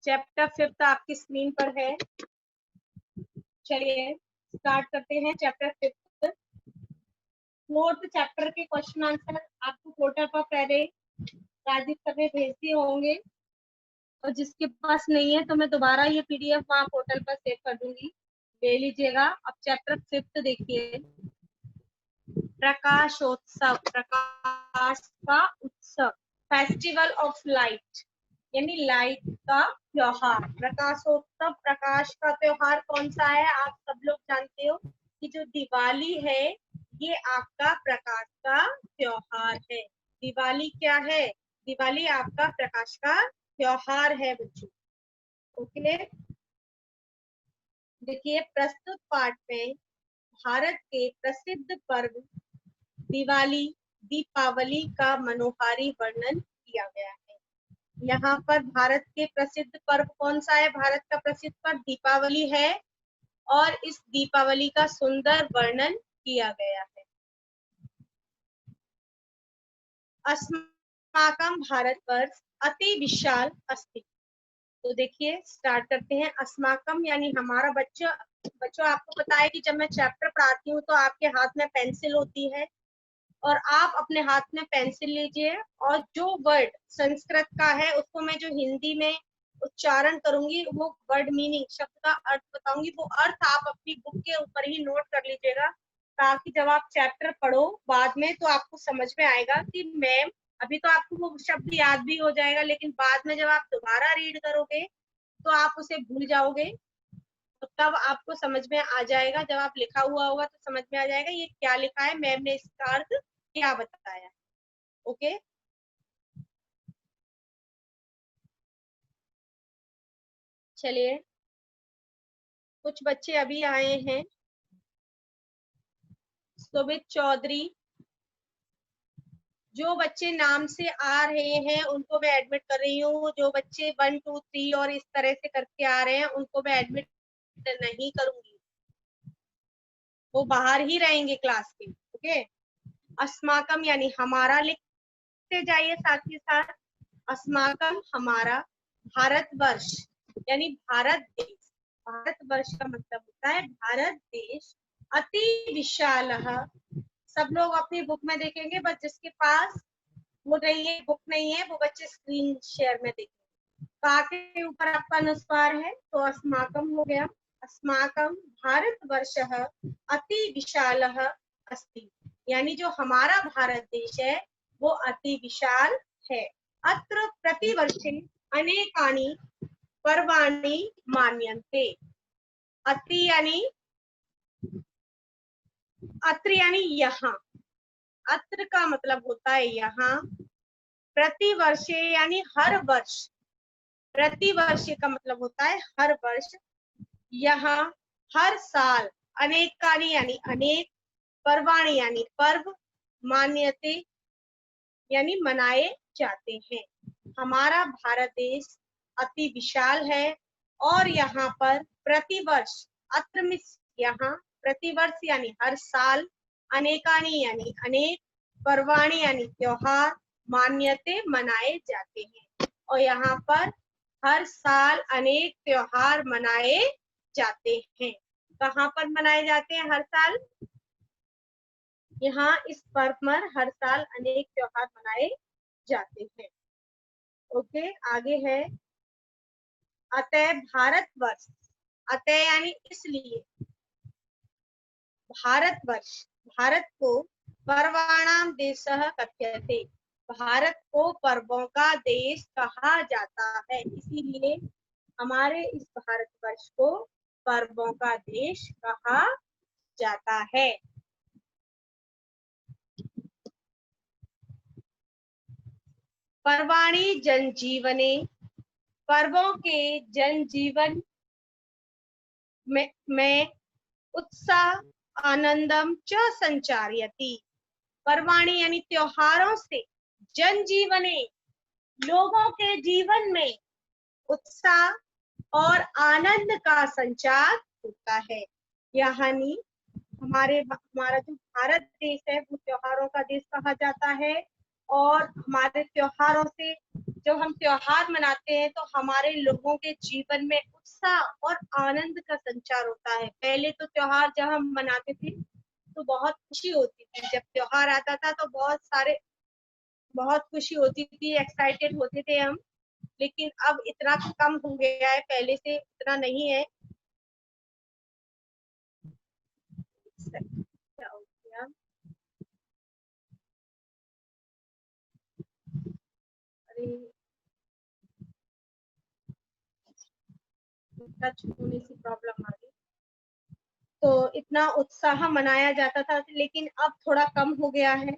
Chapter 5 आपकी screen पर है। चलिए स्टार्ट करते हैं चैप्टर 5। 4th चैप्टर के क्वेश्चन आंसर आपको पोर्टल पर पहले राजीव सर ने भेज दिए होंगे, और जिसके पास नहीं है तो मैं दोबारा ये पीडीएफ वहाँ पोर्टल पर सेव कर दूंगी, ले लीजिएगा। अब चैप्टर 5 देखिए, प्रकाशोत्सव, प्रकाश का उत्सव, फेस्टिवल ऑफ लाइट, यानी लाइट का त्योहार। प्रकाशोत्सव, प्रकाश का त्योहार कौन सा है? आप सब लोग जानते हो कि जो दिवाली है ये आपका प्रकाश का त्योहार है। दिवाली क्या है? दिवाली आपका प्रकाश का त्योहार है बच्चों। ओके, देखिए प्रस्तुत पाठ में भारत के प्रसिद्ध पर्व दिवाली, दीपावली का मनोहारी वर्णन किया गया है। यहाँ पर भारत के प्रसिद्ध पर्व कौन सा है? भारत का प्रसिद्ध पर्व दीपावली है, और इस दीपावली का सुंदर वर्णन किया गया है। अस्माकं भारतवर्ष अति विशाल अस्ति। तो देखिए स्टार्ट करते हैं। अस्माकम यानी हमारा। बच्चों आपको पता है कि जब मैं चैप्टर पढ़ाती हूँ तो आपके हाथ में पेंसिल होती है, और आप अपने हाथ में पेंसिल लीजिए, और जो वर्ड संस्कृत का है उसको मैं जो हिंदी में उच्चारण करूंगी, वो वर्ड मीनिंग, शब्द का अर्थ बताऊंगी, वो अर्थ आप अपनी बुक के ऊपर ही नोट कर लीजिएगा, ताकि जब आप चैप्टर पढ़ो बाद में तो आपको समझ में आएगा कि मैम, अभी तो आपको वो शब्द याद भी हो जाएगा, लेकिन बाद में जब आप दोबारा रीड करोगे तो आप उसे भूल जाओगे। तो तब आपको समझ में आ जाएगा, जब आप लिखा हुआ होगा तो समझ में आ जाएगा ये क्या लिखा है, मैम ने इसका अर्थ क्या बताया। ओके, चलिए कुछ बच्चे अभी आए हैं। सुमित चौधरी, जो बच्चे नाम से आ रहे हैं उनको मैं एडमिट कर रही हूँ। जो बच्चे 1 2 3 और इस तरह से करके आ रहे हैं उनको मैं एडमिट नहीं करूंगी, वो बाहर ही रहेंगे क्लास के। ओके, अस्माकम यानी हमारा लिखते जाइए साथ ही साथ। अस्माकम हमारा, भारतवर्ष यानी भारत देश। भारतवर्ष का मतलब होता है भारत देश। अति विशाल, सब लोग अपनी बुक में देखेंगे, बस जिसके पास वो नहीं है, बुक नहीं है, वो बच्चे स्क्रीन शेयर में देखेंगे। का के ऊपर आपका अनुस्वार है तो अस्माकम हो गया। अस्माकम भारतवर्ष अति विशाल अस्ति, यानी जो हमारा भारत देश है वो अति विशाल है। अत्र प्रतिवर्षे अनेकानि पर्वाणि मान्यन्ते। अति यानी, अत्र यानी यहाँ, अत्र का मतलब होता है यहाँ। प्रतिवर्षे यानी हर वर्ष, प्रतिवर्षे का मतलब होता है हर वर्ष। यहाँ हर साल, अनेकानि यानी अनेक, पर्वाणि यानी पर्व, मान्यते यानी मनाए जाते हैं। हमारा भारत देश अति विशाल है, और यहाँ पर प्रतिवर्ष, अत्र में यहाँ, प्रतिवर्ष यानी हर साल, अनेकानि यानी अनेक, पर्वाणि यानी त्योहार, मान्यते मनाए जाते हैं। और यहाँ पर हर साल अनेक त्योहार मनाए जाते हैं। कहाँ पर मनाए जाते हैं हर साल? यहाँ इस पर्व पर हर साल अनेक त्योहार मनाए जाते हैं। ओके, आगे है अतः भारतवर्ष। अतः यानी इसलिए, भारतवर्ष, भारत को पर्वाणाम देशः कथ्यते, भारत को पर्वों का देश कहा जाता है, इसीलिए हमारे इस भारतवर्ष को पर्वों का देश कहा जाता है। पर्वाणि जनजीवने, पर्वों के जनजीवन में उत्साह आनंदम च संचारयति। पर्वाणि यानी त्योहारों से, जनजीवने लोगों के जीवन में उत्साह और आनंद का संचार होता है। यानी हमारा जो भारत देश है वो त्योहारों का देश कहा जाता है, और हमारे त्योहारों से जब हम त्योहार मनाते हैं तो हमारे लोगों के जीवन में उत्साह और आनंद का संचार होता है। पहले तो त्योहार जब हम मनाते थे तो बहुत खुशी होती थी, जब त्योहार आता था तो बहुत खुशी होती थी, एक्साइटेड होते थे हम। लेकिन अब इतना कम हो गया है, पहले से इतना नहीं है। क्या हो गया? अरे टच होने से प्रॉब्लम आ गई। तो इतना उत्साह मनाया जाता था, लेकिन अब थोड़ा कम हो गया है।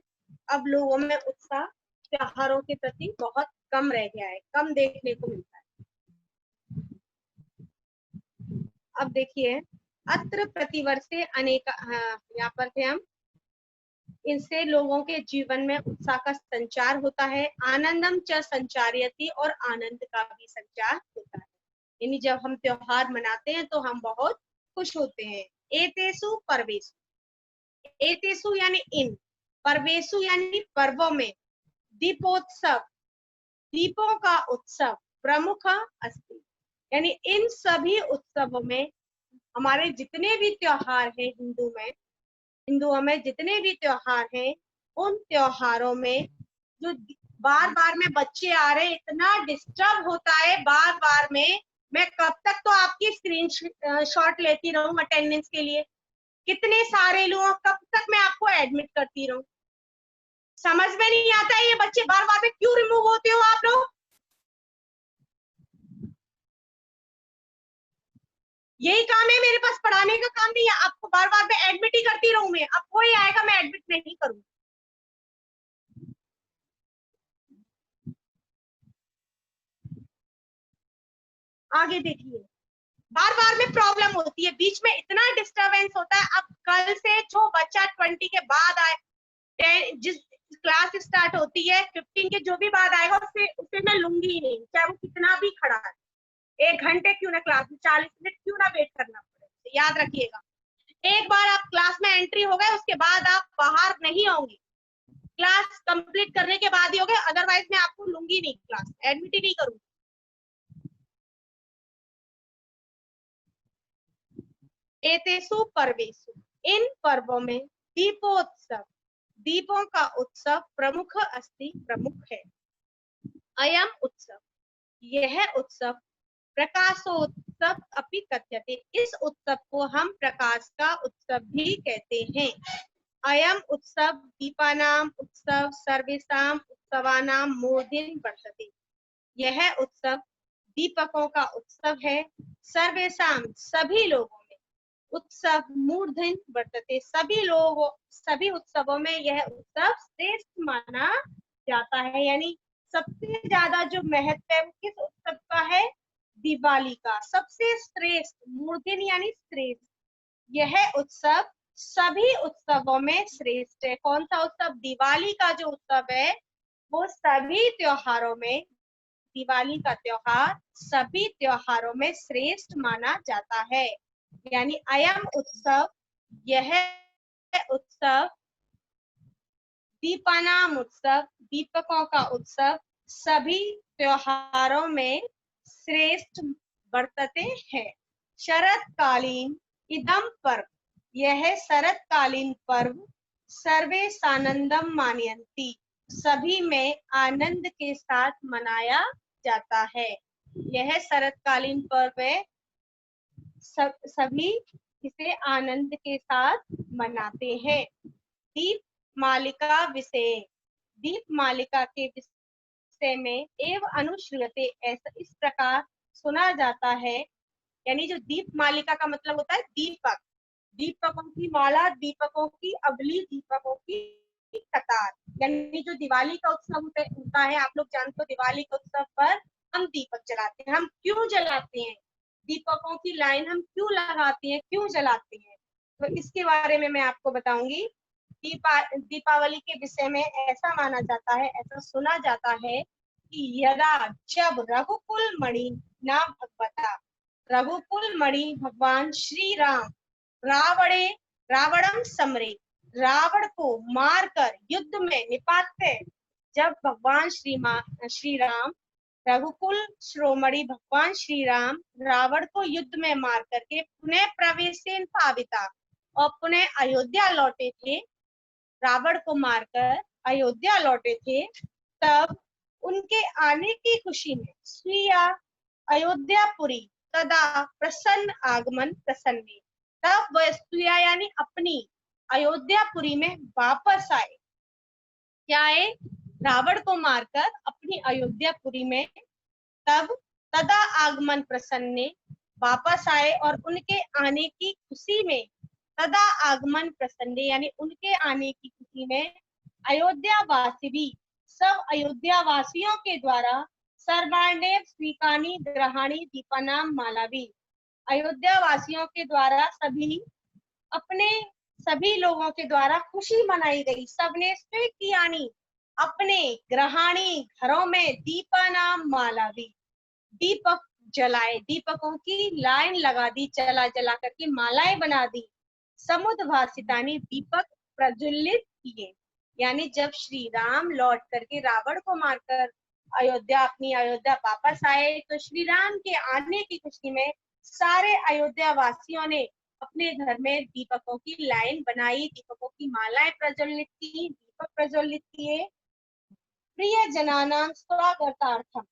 अब लोगों में उत्साह त्योहारों के प्रति बहुत कम रह गया है, कम देखने को मिलता है। अब देखिए, अत्र प्रतिवर्षे अनेक, यहाँ पर थे हम। इनसे लोगों के जीवन में उत्साह का संचार होता है। आनंदम च संचार्यति, और आनंद का भी संचार होता है। यानी जब हम त्योहार मनाते हैं तो हम बहुत खुश होते हैं। एतेषु पर्वेषु, एतेषु यानी इन, पर्वेषु यानी पर्वों में, दीपोत्सव, दीपों का उत्सव, प्रमुख अस्ति, यानी इन सभी उत्सवों में, हमारे जितने भी त्योहार हैं हिंदुओं में जितने भी त्योहार हैं, उन त्योहारों में जो बार बार में बच्चे आ रहे हैं, इतना डिस्टर्ब होता है बार बार में। मैं कब तक तो आपकी स्क्रीन शॉट लेती रहूं अटेंडेंस के लिए? कितने सारे लोग, कब तक मैं आपको एडमिट करती रहूं? समझ में नहीं आता है ये बच्चे बार बार में क्यों रिमूव होते हो आप लोग? यही काम है मेरे पास, पढ़ाने का काम नहीं है। आपको बार बार में एडमिट ही करती रहूं मैं? अब कोई आएगा मैं एडमिट नहीं करूं। आगे देखिए, बार बार में प्रॉब्लम होती है, बीच में इतना डिस्टरबेंस होता है। अब कल से जो बच्चा 20 के बाद आए, 10 जिस क्लास स्टार्ट होती है 15 के जो भी बाद आएगा, उससे उसे मैं लूंगी ही नहीं, चाहे वो कितना भी खड़ा है। 1 घंटे क्यों ना क्लास में, 40 मिनट क्यों ना वेट करना पड़े, तो याद रखिएगा। एक बार आप क्लास में एंट्री हो गए, उसके बाद आप बाहर नहीं होंगे। क्लास कंप्लीट करने के बाद ही होगे, अदरवाइज मैं आपको लूंगी नहीं, क्लास एडमिट ही नहीं करूंगी। एतेषु पर्वेषु, इन पर्वों में, दीपोत्सव, दीपों का उत्सव, प्रमुख अस्ति, प्रमुख है। अयम उत्सव, यह उत्सव, प्रकाशोत्सव अपि कथ्यते, इस उत्सव को हम प्रकाश का उत्सव भी कहते हैं। अयम उत्सव दीपानाम उत्सव सर्वेषां उत्सवानां मूर्धनि वर्तते, यह उत्सव दीपकों का उत्सव है। सर्वेषां, सभी लोगों में, उत्सव मूर्धनि वर्तते, सभी उत्सवों में यह उत्सव श्रेष्ठ माना जाता है। यानी सबसे ज्यादा जो महत्व है वो किस उत्सव का है? दिवाली का। सबसे श्रेष्ठ, मूर्धनि यानी श्रेष्ठ, यह उत्सव सभी उत्सवों में श्रेष्ठ है। कौन सा उत्सव? दिवाली का जो उत्सव है वो सभी त्योहारों में, दिवाली का त्योहार सभी त्योहारों में श्रेष्ठ माना जाता है। यानी अयम उत्सव, यह उत्सव, दीपानाम उत्सव, दीपकों का उत्सव, सभी त्योहारों में श्रेष्ठ वर्तते हैं। शरतकालीन इदम पर्व, यह शरतकालीन पर्व, सर्वे सानंदम मानयन्ति, सभी में आनंद के साथ मनाया जाता है। यह शरतकालीन पर्व है, सभी इसे आनंद के साथ मनाते हैं। दीप मालिका विषय, दीप मालिका के विषय में एव अनुश्रूयते, ऐसा इस प्रकार सुना जाता है। यानी जो दीप मालिका का मतलब होता है दीपक, दीपकों की माला, दीपकों की अवली, दीपकों की कतार। यानी जो दिवाली का उत्सव होता है, आप लोग जानते हो दिवाली के उत्सव पर हम दीपक जलाते हैं। हम क्यों जलाते हैं? दीपकों की लाइन हम क्यों लगाते हैं, क्यों जलाते हैं? तो इसके बारे में मैं आपको बताऊंगी। दीपावली के विषय में ऐसा माना जाता है, ऐसा सुना जाता है कि यदा, जब रघुकुल मणि नाम भगवता, रघुकुल मणि भगवान श्री राम रावणे रावणम समरे, रावण को मारकर युद्ध में निपातते, जब भगवान श्री राम रघुकुल श्रोमणि भगवान श्री राम रावण को युद्ध में मार करके पुनः प्रवेशेन पाविता और पुनः अयोध्या लौटे थे। रावण को मारकर अयोध्या लौटे थे, तब उनके आने की खुशी में स्वीया अयोध्यापुरी तदा प्रसन्न आगमन प्रसन्ने, तब वह स्वीया यानी अपनी अयोध्यापुरी में वापस आए। क्या आए? रावण को मारकर अपनी अयोध्यापुरी में, तब तदा आगमन प्रसन्ने वापस आए और उनके आने की खुशी में, तदा आगमन प्रसन्ने यानी उनके आने की खुशी में अयोध्या वासी भी सब अयोध्या वासियों के द्वारा सर्वाण्येव स्वीकानि ग्रहाणि दीपानाम मालावी, अयोध्या वासियों के द्वारा अपने सभी लोगों के द्वारा खुशी मनाई गई। सबने स्वीकानि अपने ग्रहाणी घरों में दीपानाम मालावी दीपक जलाए, दीपकों की लाइन लगा दी, जला जला करके मालाएं बना दी। समुद्र भासितानी दीपक प्रज्वलित किए, यानी जब श्री राम लौट करके रावण को मारकर अपनी अयोध्या वापस आए, तो श्री राम के आने की खुशी में सारे अयोध्या वासियों ने अपने घर में दीपकों की लाइन बनाई, दीपकों की मालाएं प्रज्वलित की, दीपक प्रज्वलित किए। प्रिय जनानां स्वागतार्थम,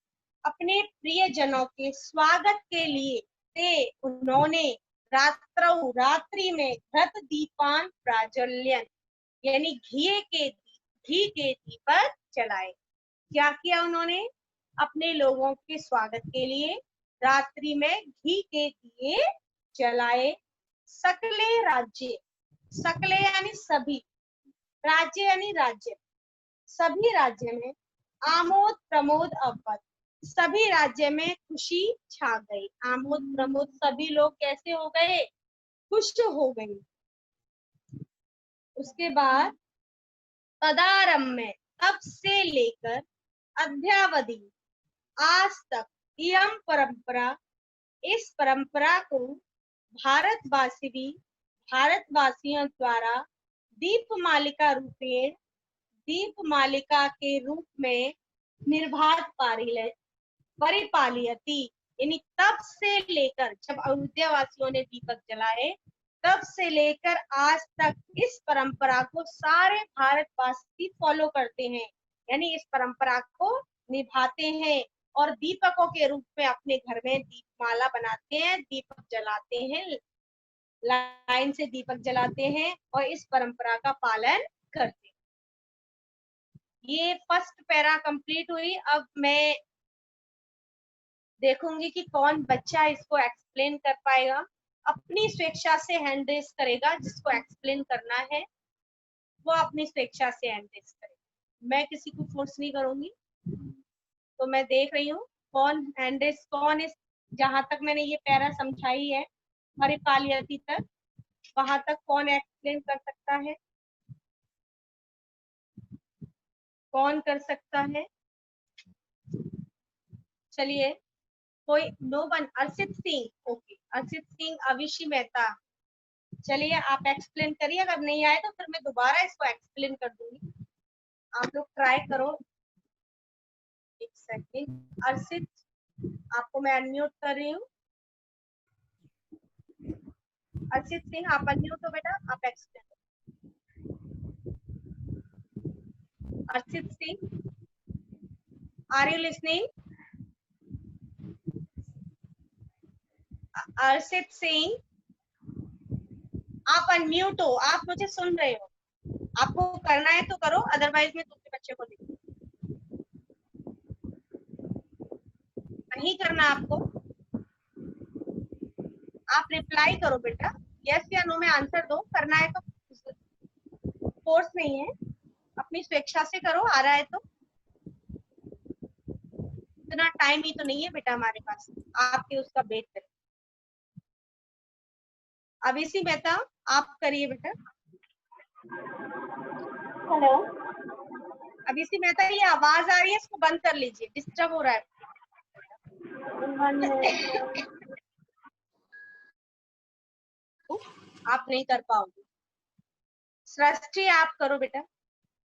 अपने प्रिय जनों के स्वागत के लिए ते उन्होंने रात्रि में घृत दीपान प्राज्वल्यन यानी घी के दीपक जलाए। क्या किया उन्होंने? अपने लोगों के स्वागत के लिए रात्रि में घी के दिए जलाए। सकले राज्य, सकले यानी सभी, राज्य यानी राज्य, सभी राज्य में आमोद प्रमोद अवध, सभी राज्य में खुशी छा गई। आमोद प्रमोद, सभी लोग कैसे हो गए? खुश हो गए। उसके बाद तदारंभ में, तब से लेकर अद्यावधि आज तक यम परंपरा, इस परंपरा को भारतवासियों द्वारा दीपमालिका रूपेण, दीपमालिका के रूप में निर्बाध परिपालियति, यानी तब से लेकर जब अयोध्या वासियों ने दीपक जलाए, तब से लेकर आज तक इस परंपरा को सारे भारतवासी फॉलो करते हैं, यानी इस परंपरा को निभाते हैं और दीपकों के रूप में अपने घर में दीपमाला बनाते हैं, दीपक जलाते हैं, लाइन से दीपक जलाते हैं और इस परंपरा का पालन करते हैं। ये फर्स्ट पैरा कंप्लीट हुई। अब मैं देखूंगी कि कौन बच्चा इसको एक्सप्लेन कर पाएगा। अपनी स्वेच्छा से हैंड रेस करेगा, जिसको एक्सप्लेन करना है वो अपनी स्वेच्छा से हैंड रेस करेगा, मैं किसी को फोर्स नहीं करूंगी। तो मैं देख रही हूँ कौन हैंड रेस, कौन इस, जहां तक मैंने ये पैरा समझाई है परिपालियति तक, वहां तक कौन एक्सप्लेन कर सकता है? कौन कर सकता है? चलिए, कोई, no one, Arshit Singh, okay, Arshit Singh, Avishi Mehta, चलिए आप एक्सप्लेन करिए। अगर नहीं आए तो फिर मैं दोबारा इसको एक्सप्लेन कर दूंगी, आप लोग ट्राई करो। एक सेकंड, अर्षित आपको मैं अनम्यूट कर रही हूँ। अर्षित सिंह आप अनम्यूट हो बेटा, आप एक्सप्लेन करो। Arshit Singh, are you listening? Arshit Singh आप अनम्यूट हो, आप मुझे सुन रहे हो, आपको करना है तो करो, अदरवाइज मैं दूसरे बच्चे को देखूं। नहीं करना आपको, आप रिप्लाई करो बेटा, यस या नो में आंसर दो। करना है तो, फोर्स नहीं है, अपनी स्वेच्छा से करो, आ रहा है तो। इतना टाइम ही तो नहीं है बेटा हमारे पास, आपके उसका वेट करें। अब इसी मेहता आप करिए बेटा। हेलो, अब इसी मेहता, ये आवाज आ रही है, इसको बंद कर लीजिए, डिस्टर्ब हो रहा है। आप नहीं कर पाओगे। सृष्टि आप करो बेटा,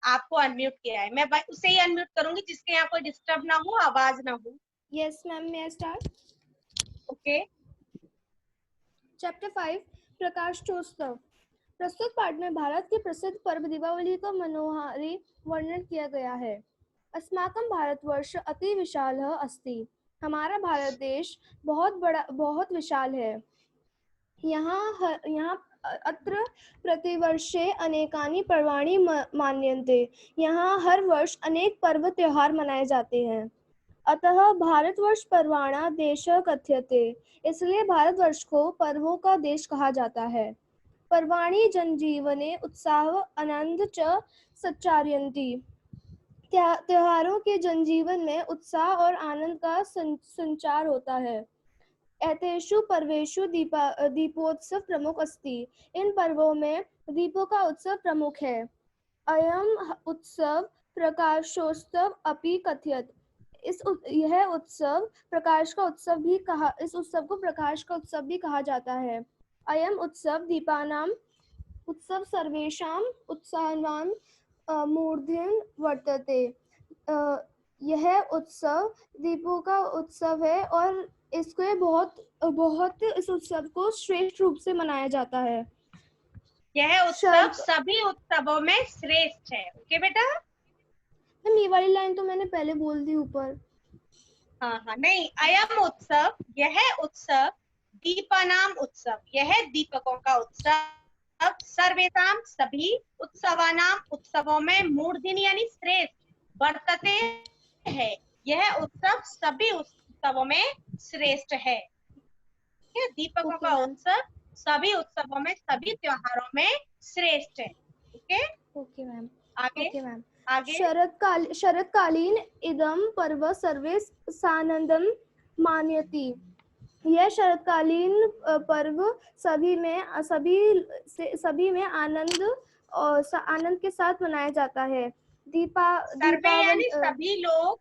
आपको अनम्यूट किया है, मैं उसे ही अनम्यूट करूंगी जिसके यहाँ कोई डिस्टर्ब ना हो, आवाज ना हो। Yes, ma'am. May I start? Okay chapter 5 प्रकाशोत्सव। प्रस्तुत पाठ में भारत के प्रसिद्ध पर्व दीपावली का मनोहारी वर्णन किया गया है। अस्माकं भारतवर्ष अति विशालः अस्ति। हमारा भारत देश बहुत विशाल है। यहाँ अत्र प्रतिवर्षे अनेकानि पर्वाणि मान्यन्ते। यहाँ हर वर्ष अनेक पर्व त्योहार मनाए जाते हैं। अतः भारतवर्ष पर्वाणा देशः कथ्यते। इसलिए भारतवर्ष को पर्वों का देश कहा जाता है। पर्वाणि जनजीवने उत्साह आनंद च सच्चारयन्ति। त्योहारों के जनजीवन में उत्साह और आनंद का संचार होता है। एतेषु पर्वेषु दीपोत्सव प्रमुख अस्ति। इन पर्वों में दीपों का उत्सव प्रमुख है। अयम उत्सव प्रकाशोत्सव अपि कथ्यते। यह उत्सव प्रकाश का उत्सव भी कहा इस उत्सव को प्रकाश का उत्सव भी कहा जाता है। अयम उत्सव दीपानाम उत्सव सर्वेषाम उत्साहवान मूर्धन वर्तते। यह उत्सव दीपों का उत्सव है और इसको बहुत इस उत्सव को श्रेष्ठ रूप से मनाया जाता है। यह उत्सव सभी उत्सवों में श्रेष्ठ है। ओके बेटा, मैम ये वाली लाइन तो मैंने पहले बोल दी ऊपर। हाँ नहीं, अयम उत्सव, यह उत्सव, दीपानाम उत्सव, यह दीपकों का उत्सव, सर्वेषाम सभी, उत्सवानाम उत्सवों में, मूर्धनि यानी श्रेष्ठ, वर्तते है, यह उत्सव सभी उत्सवों में श्रेष्ठ है। दीपकों का उत्सव सभी उत्सवों में, सभी त्योहारों में श्रेष्ठ है। Okay ma'am. आगे ओके मैम। आगे शरत्कालीन इदं पर्व सर्वे सानंदम मानयति। यह शरत्कालीन पर्व सभी में आनंद के साथ मनाया जाता है। सर्वे यानी सभी लोग,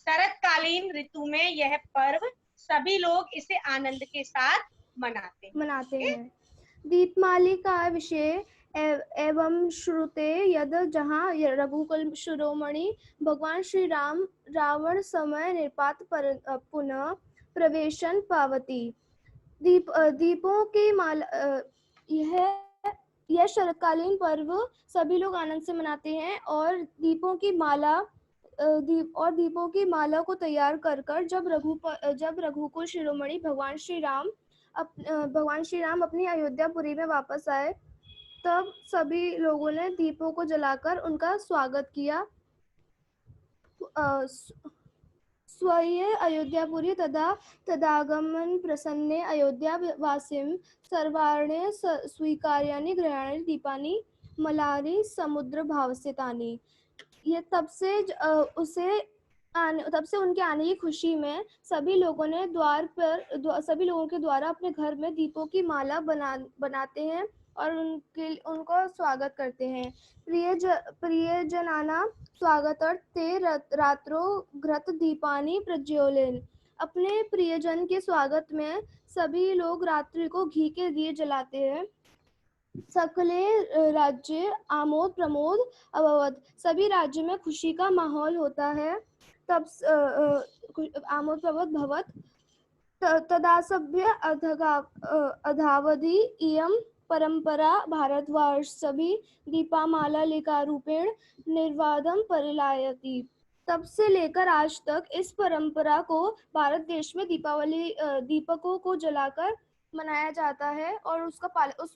शरत्कालीन ऋतु में यह पर्व सभी लोग इसे आनंद के साथ मनाते हैं। दीपमालिका विषय एवं श्रुते यद जहाँ रघुकुल शिरोमणि भगवान श्री राम रावण समय निपात पुनः प्रवेशन पावती। दीपों की माला, यह शरतकालीन पर्व सभी लोग आनंद से मनाते हैं और दीपों की माला को तैयार कर जब रघुकुल शिरोमणि भगवान श्री राम अपनी अयोध्यापुरी में वापस आए, तब सभी लोगों ने दीपों को जलाकर उनका स्वागत किया। स्वये अयोध्यापुरी तदागमन प्रसन्ने अयोध्यावासिं सर्वाण्ये स्वीकार्याणि गृहाणि दीपानि मलानि समुद्र भावसितानि। ये तब से उनके आने की खुशी में सभी लोगों के द्वारा अपने घर में दीपों की माला बनाते हैं और उनको स्वागत करते हैं। प्रियजनानां स्वागतार्थे रात्रो घृत दीपानि प्रज्वलेन। अपने प्रियजन के स्वागत में सभी लोग रात्रि को घी के दिए जलाते हैं। सकले राज्य आमोद प्रमोद अभवत। सभी राज्य में खुशी का माहौल होता है। तब आमोद प्रमोद भवत। तदासभ्य अधावधि इयं परंपरा भारतवर्ष सभी दीपामाला रूपेण निर्वाधम परिलायती। तब से लेकर आज तक इस परंपरा को भारत देश में दीपकों को जलाकर मनाया जाता है और उस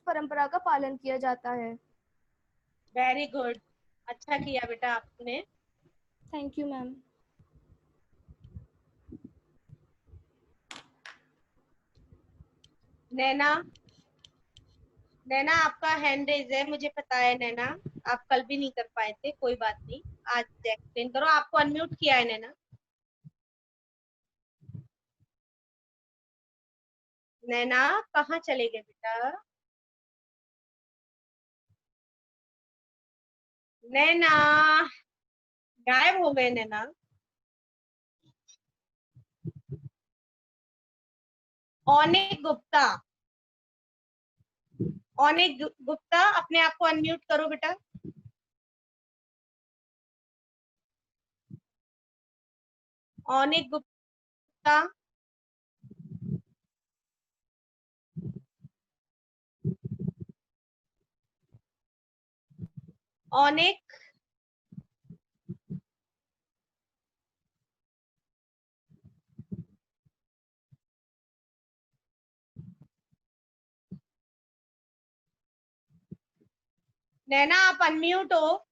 परंपरा का पालन किया जाता है। वेरी गुड, अच्छा किया बेटा आपने। Thank you ma'am. नैना आपका हैंड रेज है, मुझे पता है नैना, आप कल भी नहीं कर पाए थे, कोई बात नहीं, आज एक्सप्लेन करो। आपको अनम्यूट किया है नैना। नैना कहाँ चले गए बेटा? नैना गायब हो गए नैना। औनिक गुप्ता, औनिक गुप्ता अपने आप को अनम्यूट करो बेटा। औनिक गुप्ता ऑनिक, नैना आप अनम्यूट हो।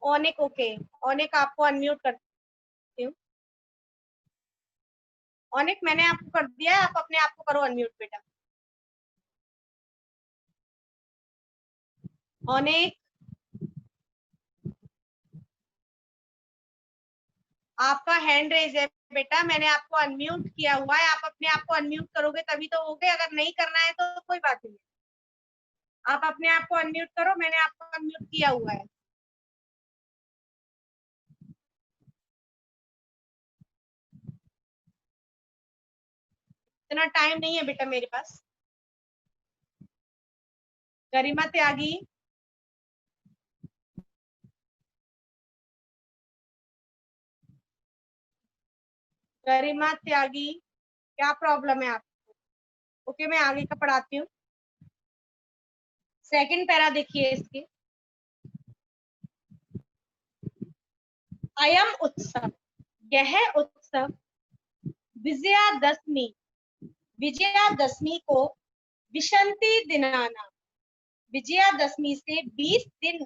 ऑनिक ओके, ऑनिक आपको अनम्यूट करती हूँ। ऑनिक मैंने आपको कर दिया है, आप अपने आप को करो अनम्यूट बेटा। ऑनिक आपका हैंड रेज है बेटा, मैंने आपको अनम्यूट किया हुआ है, आप अपने आप को अनम्यूट करोगे तभी तो होगे, अगर नहीं करना है तो कोई बात नहीं, आप अपने आप को अनम्यूट करो, मैंने आपको अनम्यूट किया हुआ है। इतना टाइम नहीं है बेटा मेरे पास। गरिमा त्यागी, गरिमा त्यागी क्या प्रॉब्लम है आपको? ओके मैं आगे का पढ़ाती हूँ। सेकंड पैरा देखिए इसके, अयम उत्सव, यह उत्सव विजयादशमी, विजयादशमी को विशंति दिनाना, विजयादशमी से 20 दिन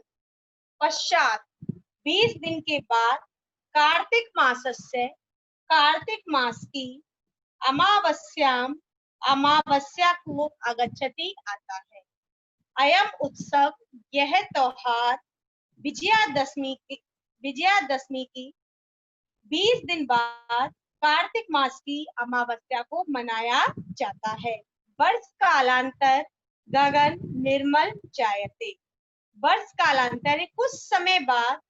पश्चात, 20 दिन के बाद कार्तिक मासस्य, कार्तिक मास की अमावस्याम, अमावस्या को आगच्छति आता है। अयम उत्सव, यह त्योहार विजयादशमी की 20 दिन बाद कार्तिक मास की अमावस्या को मनाया जाता है। वर्ष कालांतर गगन निर्मल जायते, वर्ष कालांतर कुछ समय बाद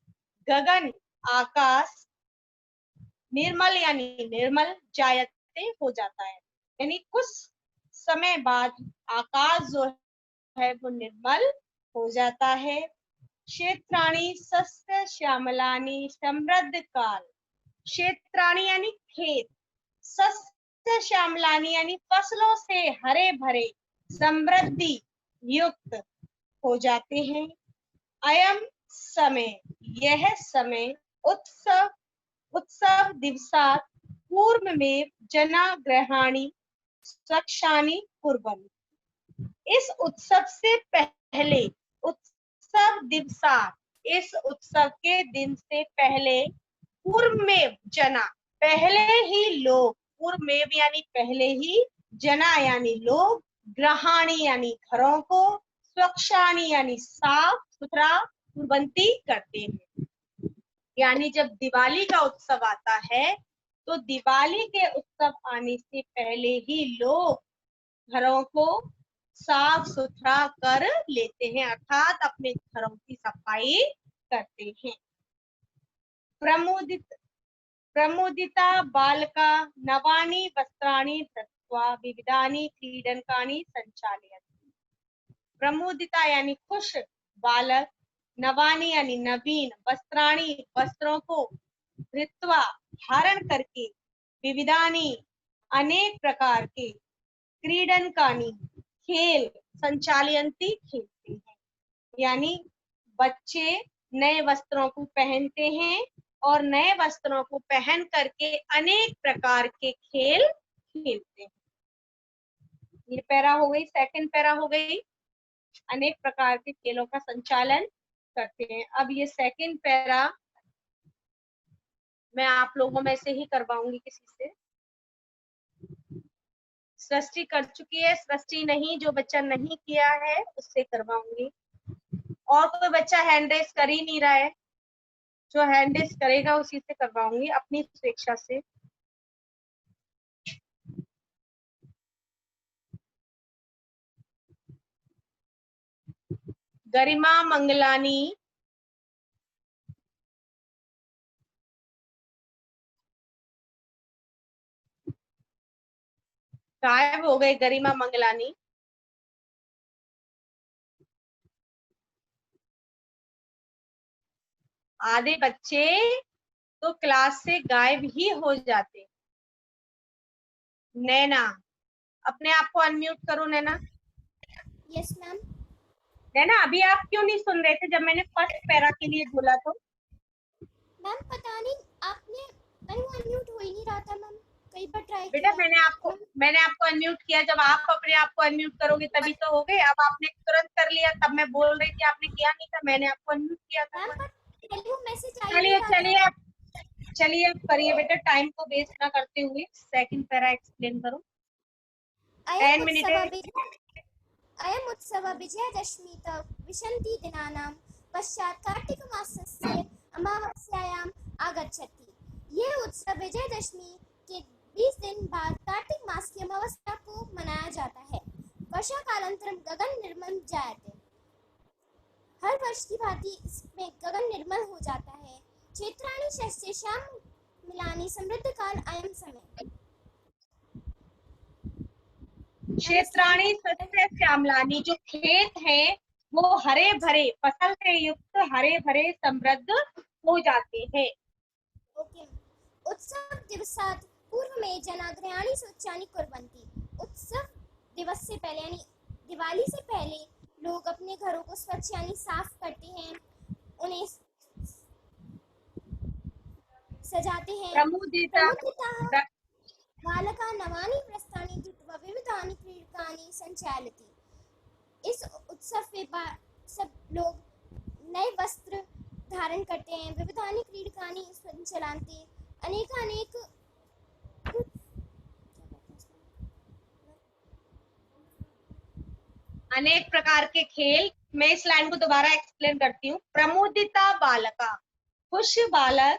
गगन आकाश निर्मल यानी निर्मल जायते हो जाता है, यानी कुछ समय बाद आकाश जो है वो निर्मल हो जाता है। क्षेत्राणि सस्य श्यामलानि समृद्ध काल, क्षेत्राणि यानी खेत, सस्य श्यामलानि यानी फसलों से हरे भरे समृद्धि युक्त हो जाते हैं। अयम समय, यह समय उत्सव, उत्सव दिवसात् पूर्व में जनाग्रहाणि सक्षानि कुर्वन्ति, इस उत्सव से पहले, उत्सव दिवसात्, इस उत्सव के दिन से पहले, पूर्व में जना पहले ही लोग, पूर्व में यानी पहले ही, जना यानी लोग, ग्रहाणी यानी घरों को, स्वच्छानी यानी साफ सुथरा, कुर्वन्ति करते हैं। यानी जब दिवाली का उत्सव आता है तो दिवाली के उत्सव आने से पहले ही लोग घरों को साफ सुथरा कर लेते हैं, अर्थात अपने घरों की सफाई करते हैं। प्रमुदिता बालका नवानि वस्त्राणि धृत्वा विविधानि क्रीडनकानि संचालयन्ति, प्रमुदिता यानी खुश बालक, नवानी यानी नवीन, वस्त्राणी वस्त्रों को, धृत्वा धारण करके, विविधानी अनेक प्रकार के, क्रीडनकानी खेल, संचालयन्ति खेलते हैं, यानी बच्चे नए वस्त्रों को पहनते हैं और नए वस्त्रों को पहन करके अनेक प्रकार के खेल खेलते हैं। ये पैरा हो गई, सेकंड पैरा हो गई, अनेक प्रकार के खेलों का संचालन करते हैं। अब ये सेकंड पैरा मैं आप लोगों में से ही करवाऊंगी, किसी से। सृष्टि कर चुकी है, सृष्टि नहीं, जो बच्चा नहीं किया है उससे करवाऊंगी। और कोई बच्चा हैंड रेस कर ही नहीं रहा है, जो हैंड रेस करेगा उसी से करवाऊंगी अपनी स्वेच्छा से। गरिमा मंगलानी, गायब हो गए गरिमा मंगलानी। आधे बच्चे तो क्लास से गायब ही हो जाते। नैना, अपने आप को अनम्यूट करो नैना। Yes ma'am. नैना, अभी आप क्यों नहीं सुन रहे थे जब मैंने फर्स्ट पैरा के लिए बोला तो? मैम पता नहीं आपने अनम्यूट हो ही नहीं रहा था मैम, कई बार ट्राई बेटा किया। मैंने आपको अनम्यूट किया, जब आप अपने आप को अनम्यूट करोगे तभी तो हो गए। अब आपने तुरंत कर लिया, तब मैं बोल रही थी आपने किया नहीं था, मैंने आपको अनम्यूट किया था। मैम पर वो मैसेज आ ही चलिए नहीं रहा चलिए था। चलिए अब करिए बेटा, टाइम को वेस्ट ना करते हुए सेकंड पैरा एक्सप्लेन करो। 10 मिनट है। अयम् उत्सवः विजयदशमीतः विशन्ति दिनानां पश्चात् कार्तिकमासस्य अमावास्यायाम् आगच्छति। ये उत्सव विजयदशमी के 20 दिन बाद कार्तिक मास की अमावस्या को मनाया जाता है। वर्षा कालांतरम गगन निर्मल जायते। हर वर्ष की भांति इसमें गगन निर्मल हो जाता है। क्षेत्राणि शस्यश्याम मिलानि समृद्ध काल अयम समय। क्षेत्राणि सस्य श्यामलानी, जो खेत हैं वो हरे भरे, फसल से युक्त हरे भरे समृद्ध हो जाते हैं। ओके। उत्सव दिवसात् पूर्व में जनाग्रहाणि शौचानि कुर्वन्ति। उत्सव दिवस से पहले यानी दिवाली से पहले लोग अपने घरों को स्वच्छ यानी साफ करते हैं, उन्हें सजाते हैं। प्रमुदिता बालका नवानि वस्त्राणि धृत्वा विविधानि क्रीडकानि संचालयति। इस उत्सव के बाद सब लोग नए वस्त्र धारण करते हैं, विविधानि क्रीडकानि संचालयन्ति, अनेक प्रकार के खेल। मैं इस लाइन को दोबारा एक्सप्लेन करती हूँ। प्रमुदिता बालका, खुश बालक,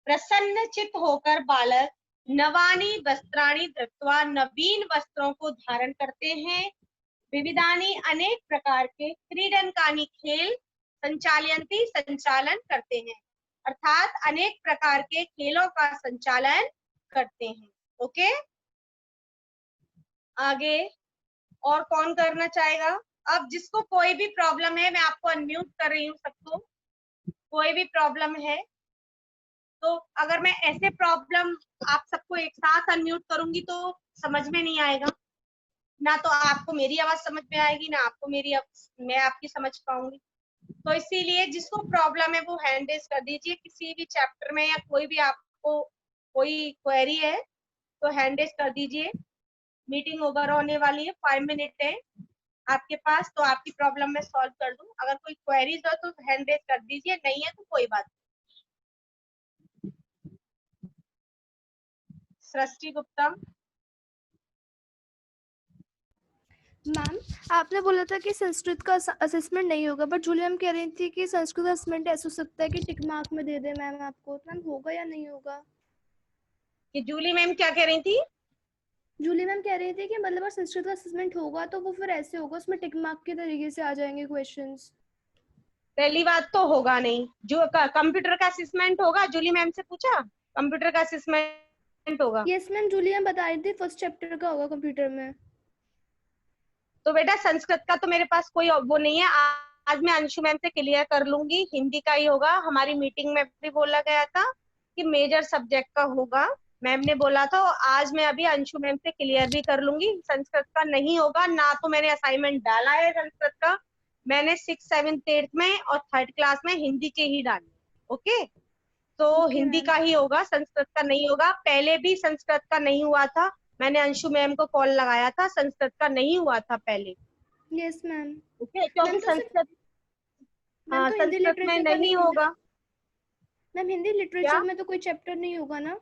प्रसन्नचित होकर बालक, नवानी वस्त्राणि धृत्वा, नवीन वस्त्रों को धारण करते हैं, विविधानि अनेक प्रकार के, क्रीडनकानि खेल, संचालयन्ति संचालन करते हैं, अर्थात अनेक प्रकार के खेलों का संचालन करते हैं। ओके, आगे और कौन करना चाहेगा? अब जिसको कोई भी प्रॉब्लम है, मैं आपको अनम्यूट कर रही हूँ सबको। कोई भी प्रॉब्लम है तो अगर मैं ऐसे प्रॉब्लम आप सबको एक साथ अनम्यूट करूंगी तो समझ में नहीं आएगा, ना तो आपको मेरी आवाज समझ में आएगी, ना आपको मैं आपकी समझ पाऊंगी। तो इसीलिए जिसको प्रॉब्लम है वो हैंड रेज कर दीजिए किसी भी चैप्टर में, या कोई भी आपको कोई क्वेरी है तो हैंड रेज कर दीजिए। मीटिंग ओवर होने वाली है, 5 मिनट है आपके पास, तो आपकी प्रॉब्लम मैं सॉल्व कर दूं। अगर कोई क्वेरीज हो तो हैंड रेज कर दीजिए, नहीं है तो कोई बात नहीं। सृष्टि गुप्ता। मैम, आपने बोला था कि संस्कृत का असेसमेंट नहीं होगा, बट जूली मैम कह रही थी कि संस्कृत असेसमेंट ऐसा हो सकता है कि टिक मार्क में दे दे मैम आपको। तो मैम होगा या नहीं होगा? कि जूली मैम क्या कह रही थी? जूली मैम कह रही थी कि मतलब अगर संस्कृत का असेसमेंट होगा तो वो फिर ऐसे होगा, उसमें टिक मार्क के तरीके से आ जाएंगे क्वेश्चंस। पहली बात तो होगा नहीं, जो कंप्यूटर का असेसमेंट होगा। जूली मैम से पूछा, कंप्यूटर का असेसमेंट होगा? यस मैम, जूली मैम बता रही थी फर्स्ट चैप्टर का होगा कंप्यूटर में। तो बेटा संस्कृत का तो मेरे पास कोई वो नहीं है, आज मैं अंशु मैम से क्लियर कर लूंगी, हिंदी का ही होगा। हमारी मीटिंग में भी बोला गया था कि मेजर सब्जेक्ट का होगा, मैम ने बोला था। आज मैं अभी अंशु मैम से क्लियर भी कर लूंगी, संस्कृत का नहीं होगा। ना तो मैंने असाइनमेंट डाला है संस्कृत का, मैंने 6th 7th 8th में और 3rd क्लास में हिंदी के ही डाले। ओके, तो हिंदी का ही होगा, संस्कृत का नहीं होगा। पहले भी संस्कृत का नहीं हुआ था, मैंने अंशु मैम को कॉल लगाया था, संस्कृत का नहीं हुआ था पहले। Yes ma'am. ओके, क्योंकि संस्कृत संस्कृत में नहीं होगा। मैम हिंदी लिटरेचर में तो कोई चैप्टर नहीं होगा ना?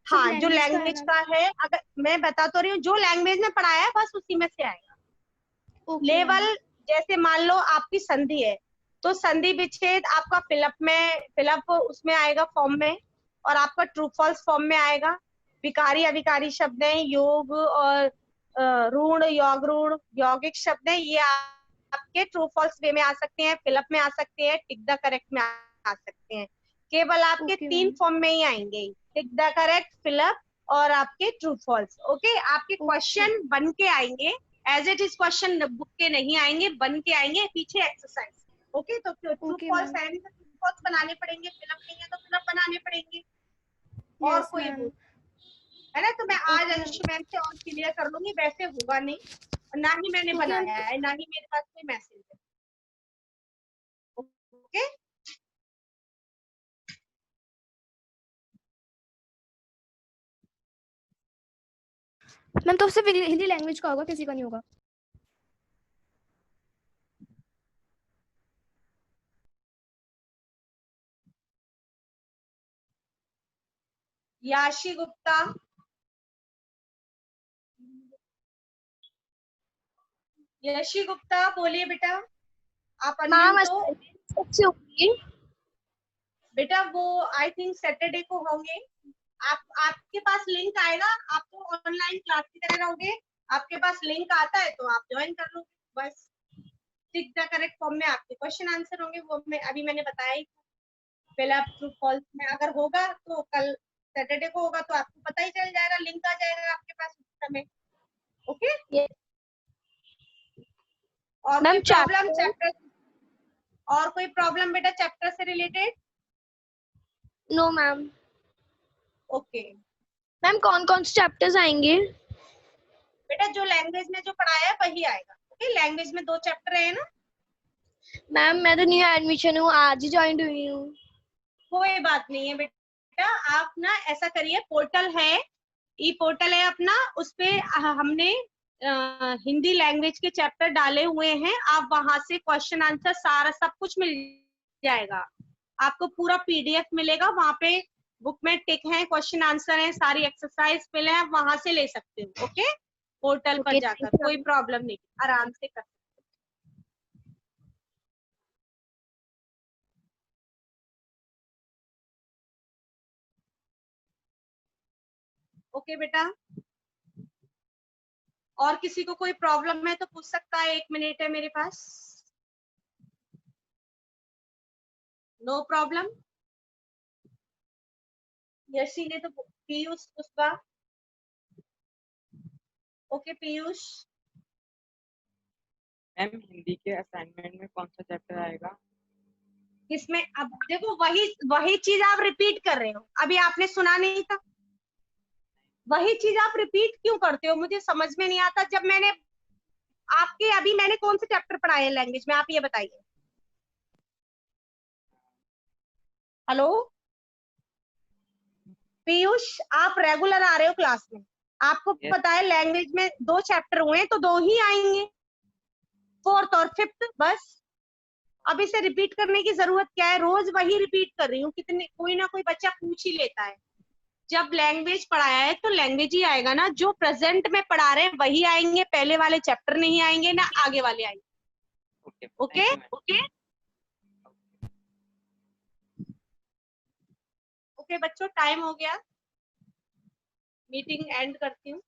हाँ, जो लैंग्वेज का है, अगर मैं बता तो रही हूँ, जो लैंग्वेज में पढ़ाया है बस उसी में से आएगा। लेवल जैसे मान लो आपकी संधि है, तो संधि विच्छेद आपका फिलअप उसमें आएगा फॉर्म में, और आपका ट्रू फॉल्स फॉर्म में आएगा। विकारी अविकारी शब्द है, योग और ऋण, योग ऋण, यौगिक शब्द है, ये आपके ट्रू फॉल्स वे में आ सकते हैं, फिलअप में आ सकते हैं, टिक द करेक्ट में आ सकते हैं। केवल आपके 3 फॉर्म में ही आएंगे, टिक द करेक्ट, फिलअप और आपके ट्रू फॉल्स। ओके, आपके क्वेश्चन बन के आएंगे, as it is question book के नहीं आएंगे, बन के आएंगे, पीछे एक्सरसाइज। ओके, तो ट्रू फॉल्स बहुत बनाने पड़ेंगे, फिलअप नहीं है तो फिलअप बनाने पड़ेंगे। और Yes, कोई ma'am. वो है ना, तो मैं आज Okay, अंशु मैम से और क्लियर कर लूंगी, वैसे होगा नहीं, और ना ही मैंने Okay, बनाया है, ना ही मेरे पास कोई मैसेज है। ओके मैम तो सिर्फ हिंदी लैंग्वेज का होगा, किसी का नहीं होगा। याशी गुप्ता, यशी गुप्ता बोलिए बेटा, आप मैम अनम्यूट हो। अच्छी होगी। बेटा वो आई थिंक सैटरडे को होंगे। आपके पास लिंक आएगा, आप तो ऑनलाइन क्लास की तरह रहोगे, आपके पास लिंक आता है तो आप ज्वाइन कर लो बस। टिक द करेक्ट फॉर्म में आपके क्वेश्चन आंसर होंगे, वो अभी मैंने बताया ही। पहले ट्रू फॉल्स में अगर होगा तो कल सैटरडे को होगा तो आपको पता ही चल जाएगा, लिंक आ जाएगा आपके पास उस समय। ओके और कोई प्रॉब्लम चैप्टर, और कोई प्रॉब्लम बेटा चैप्टर से related? No ma'am. Okay ma'am कौन कौन से चैप्टर्स आएंगे? बेटा जो लैंग्वेज में जो पढ़ाया है वही आएगा। ओके लैंग्वेज में 2 चैप्टर है ना। मैम मैं तो न्यू एडमिशन हूँ, आज ही ज्वाइन हुई हूँ। कोई बात नहीं है बेटा, आप ना ऐसा करिए, पोर्टल है, ई पोर्टल है अपना, उस पे हमने हिंदी लैंग्वेज के चैप्टर डाले हुए हैं, आप वहां से क्वेश्चन आंसर सारा सब कुछ मिल जाएगा आपको, पूरा पीडीएफ मिलेगा वहां पे, बुक में टिक है, क्वेश्चन आंसर है, सारी एक्सरसाइज फिल है, आप वहां से ले सकते हो। ओके पोर्टल पर जाकर कोई प्रॉब्लम नहीं, आराम से कर। ओके बेटा, और किसी को कोई प्रॉब्लम है तो पूछ सकता है, 1 मिनट है मेरे पास। No problem. यशी ने तो, पीयूष पुष्पा, ओके पीयूष। मैम हिंदी के असाइनमेंट में कौन सा चैप्टर आएगा? इसमें अब देखो वही चीज आप रिपीट कर रहे हो, अभी आपने सुना नहीं था, वही चीज आप रिपीट क्यों करते हो, मुझे समझ में नहीं आता। जब मैंने आपके अभी मैंने कौन से चैप्टर पढ़ाए लैंग्वेज में, आप ये बताइए। हेलो पीयूष, आप रेगुलर आ रहे हो क्लास में, आपको Yes. पता है लैंग्वेज में 2 चैप्टर हुए हैं तो 2 ही आएंगे, 4th और 5th बस। अब इसे रिपीट करने की जरूरत क्या है, रोज वही रिपीट कर रही हूँ, कितने कोई ना कोई बच्चा पूछ ही लेता है। जब लैंग्वेज पढ़ाया है तो लैंग्वेज ही आएगा ना, जो प्रेजेंट में पढ़ा रहे हैं वही आएंगे, पहले वाले चैप्टर नहीं आएंगे ना आगे वाले आएंगे। ओके ओके ओके बच्चों, टाइम हो गया, मीटिंग एंड करती हूँ।